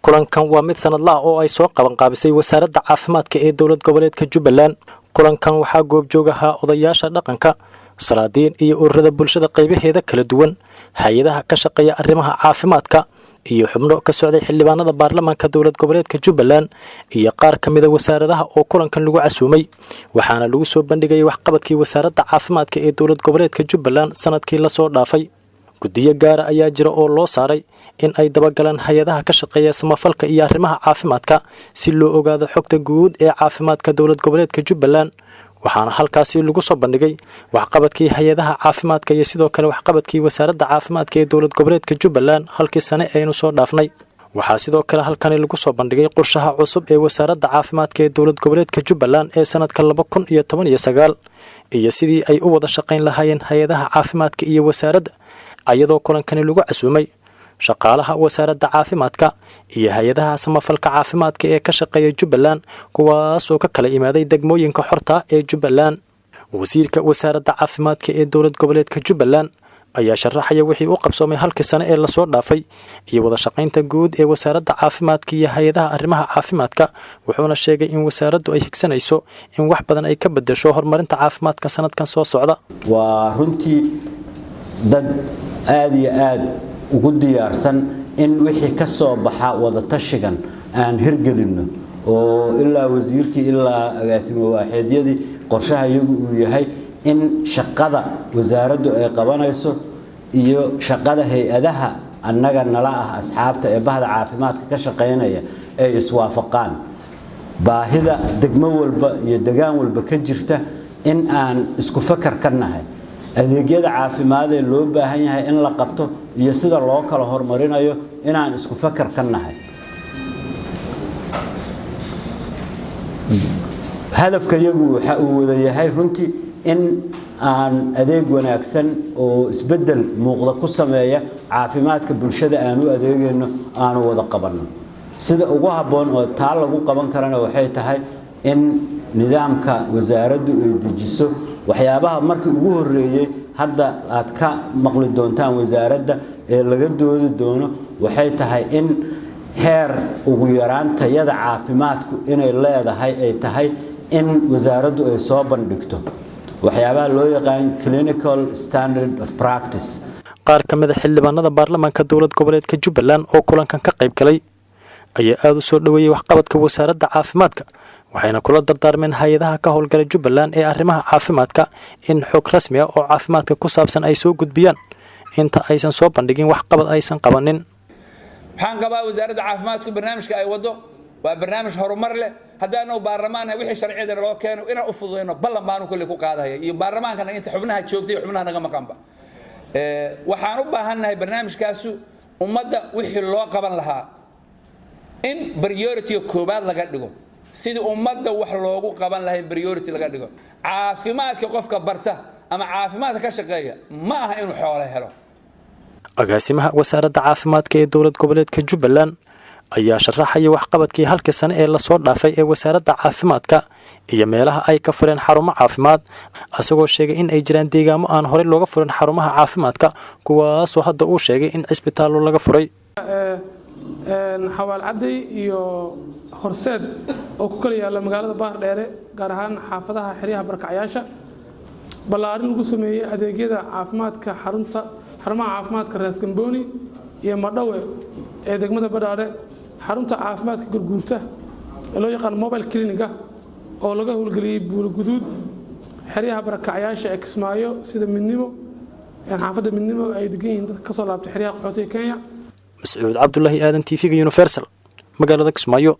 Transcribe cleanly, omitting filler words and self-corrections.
kulankan waa mid sanadla ah oo ay soo qaban qaabisay wasaaradda caafimaadka ee dowlad goboleedka Jubbaland. kulankan waxaa goobjoog ahaa odayaasha dhaqanka, salaadiin iyo ururada bulshada qaybaheeda kala duwan, hay'adaha ka shaqeeya arrimaha caafimaadka iyo xubno ka socday xildhibaanada baarlamaanka dowlad goboleedka Jubbaland iyo qaar ka mid ah wasaaradaha oo kulankan lagu casuumay. waxaana lagu soo bandhigay waxqabadkii wasaaradda caafimaadka ee dowlad goboleedka Jubbaland sanadkii la soo dhaafay. guddiyo gaar ayaa jira oo loo saaray in ay dabagalaan hay'adaha ka shaqeeya samafalka iyo arrimaha caafimaadka si loo ogaado xogta guud ee caafimaadka dowlad goboleedka Jubbaland. waxaana halkaasi lagu soo bandhigay waxqabadkii hay'adaha caafimaadka iyo sidoo kale waxqabadkii wasaaradda caafimaadka ee dowlad goboleedka Jubbaland halkii sane aynu soo dhaafnay. waxaa sidoo kale halkani lagu soo bandhigay qorshaha cusub ee wasaaradda caafimaadka ee dowlad goboleedka Jubbaland ee sanadka 2019 iyo sidii ay u wada shaqayn lahaayeen hay'adaha caafimaadka iyo wasaaradda, ayadoo kulankani lagu casuumay shaqaalaha wasaaradda caafimaadka iyo hay'adaha samafalka caafimaadka ee ka shaqeeya Jubbaland kuwaas oo ka kala imaaday degmooyinka xorta ee Jubbaland. wasiirka wasaaradda caafimaadka ee dowlad goboleedka Jubbaland ayaa sharaxaya wixii uu qabsoomay halkii sane ee la soo dhaafay iyo wada shaqaynta guud ee wasaaradda caafimaadka iyo hay'adaha arrimaha caafimaadka, wuxuuna sheegay in wasaaraddu ay higsanayso in wax badan ay ka bedesho horumarinta caafimaadka sanadkan soo socda. waa runtii dad aad iyo aad ugu diyaarsan in wixii ka soo baxa wada tashigan aan hirgelino oo ilaa wasiirkii ilaa agaasimo waaxeedyadii qorshaha iyagu uu yahay in shaqada wasaaraddu ay qabanayso iyo shaqada hay'adaha annaga nala ah asxaabta ee bahda caafimaadka ka shaqeynaya ay iswaafaqaan. baahida degmo walba iyo degaan walba ka jirta in aan isku fakar ka nahay adeegyada caafimaad ee loo baahan yahay in la qabto iyo sida loo kala hormarinayo inaan isku fakar ka nahay. hadafka iyagu waxa uu wada yahay runtii in aan adeeg wanaagsan oo isbedel muuqda ku sameeya caafimaadka bulshada aan u adeegayno aanu wada qabanno. sida ugu habboon oo taa lagu qaban karana waxay tahay in nidaamka wasaaraddu ay dejiso waxyaabaha markii ugu horeeyay hadda aad ka maqli doontaan wasaaradda ee laga doodi doono waxay tahay in heer ugu yaraan tayada caafimaadku inay leedahay ay tahay in wasaaraddu ay soo bandhigto waxyaabaha loo yaqaan clinical standard of practice. qaar ka mid ah xildhibaanada baarlamaanka dowlad goboleedka Jubbaland oo kulankan ka qayb galay ayaa aad u soo dhaweeyay waxqabadka wasaaradda caafimaadka, waxayna kula dardaarmeen hay'adaha ka howlgala Jubbaland ee arrimaha caafimaadka in xog rasmi ah oo caafimaadka ku saabsan ay soo gudbiyaan inta aysan soo bandhigin waxqabad aysan qabanin. waxaan qabaa wasaaradda caafimaadku barnaamijka ay wado waa barnaamij horumar leh. haddaanu baarlamaan wixii sharciyeed loo keeno inaan u fududeyno ballan baanu kulli ku qaadaya iyo baarlamaankana inta xubnaha joogtay xubnaha naga maqanba. waxaan u baahannahay barnaamijkaasu ummadda wixii loo qaban lahaa in priority koobaad laga dhigo, sidii ummadda wax loogu qaban lahay priority laga dhigo. caafimaadka qofka barta ama caafimaadka ka shaqeeya ma aha inuu xoolo helo. agaasimaha wasaaradda caafimaadka ee dowlad goboleedka Jubbaland ayaa sharaxaya waxqabadkii halkii sane ee la soo dhaafay ee wasaaradda caafimaadka iyo meelaha ay ka fureen xarumo caafimaad, asagoo sheegay in ay jiraan deegaamo aan hore looga furin xarumaha caafimaadka kuwaasoo hadda uu sheegay in cisbitaallo laga furay. xawaal caday iyo horseed oo ku kala yaala magaalada Baardheere gaar ahaan xaafadaha xiriyaha barakacayaasha ballaarin lagu sameeyay adeegyada caafimaadka xarumaha caafimaadka Raas Gambooni iyo Madhawe ee degmada Badhaadhe, xarunta caafimaadka Gurguurta ee loo yaqaan mobile clinic oo laga howlgeliyay Buulguduud, xiriyaha barakacayaasha Kismaayo sida Midnimo xaafadda Midnimo ay degan yihiin dad ka soo laabtay xiriyaha qaxootiga Kenya. مسعود عبد الله آدم TV Universal مقالة Kismaayo.